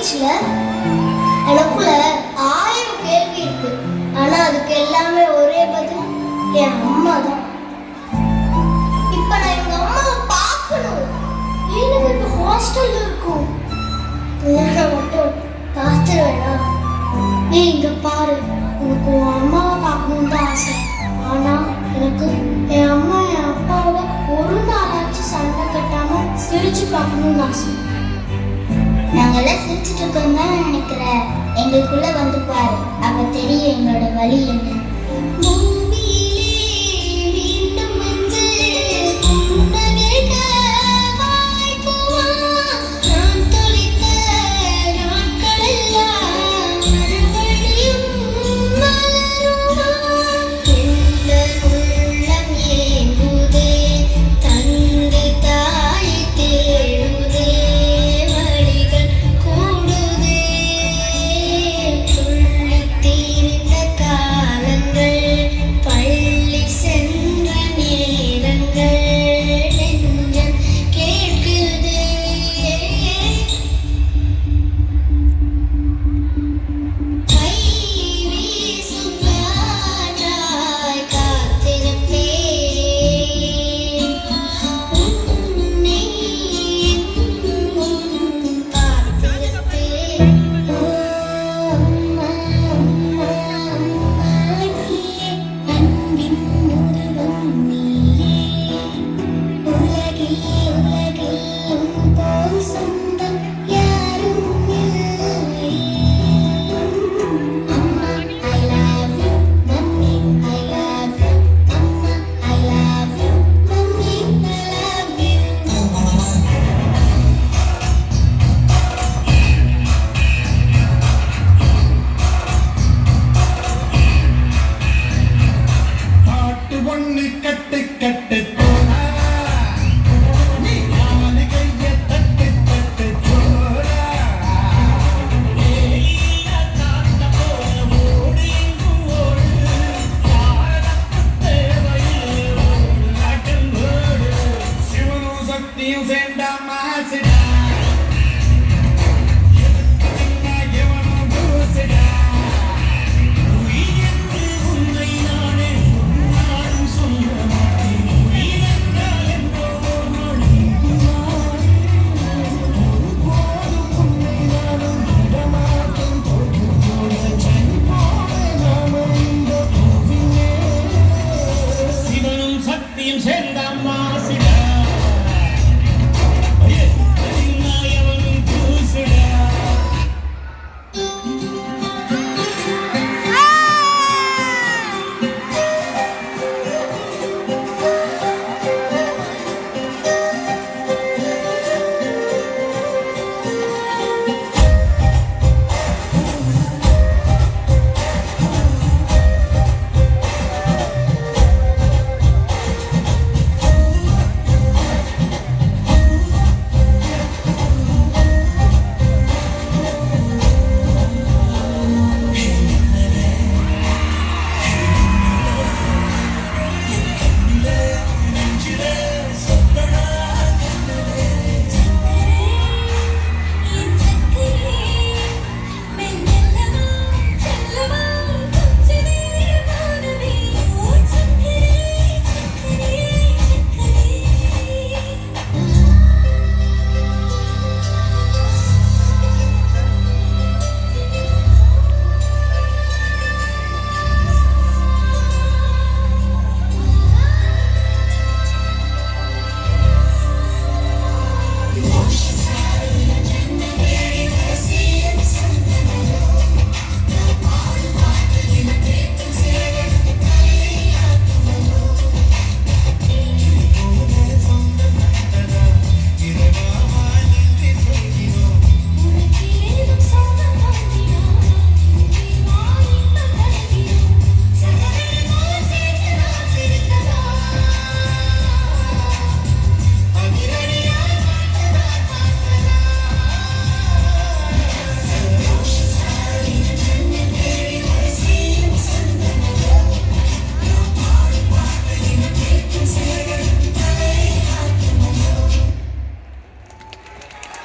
மாறிடுச்சுல. எனக்குள்ள 1000 கேள்வி இருக்கு. ஆனா அதுக்கு எல்லாமே ஒரே பதில், என் அம்மா தான். இப்ப நான் எங்க அம்மாவை பார்க்கணும். ஏன்னு இப்ப ஹாஸ்டல்ல இருக்கும். மட்டும் பார்த்துருவேனா? ஏன் இங்க பாரு, உனக்கு உன் அம்மாவை பார்க்கணும்னு தான் ஆசை. ஆனா எனக்கு என் அம்மா என் அப்பாவோட ஒரு நாளாச்சும் சண்டை கட்டாம சிரிச்சு பார்க்கணும்னு ஆசை. நாங்கெல்லாம் சிரிச்சுட்டு இருக்கோம் தான் நினைக்கிறேன். எங்களுக்குள்ள வந்து பாரு, அப்ப தெரியும் எங்களோட வழி என்ன.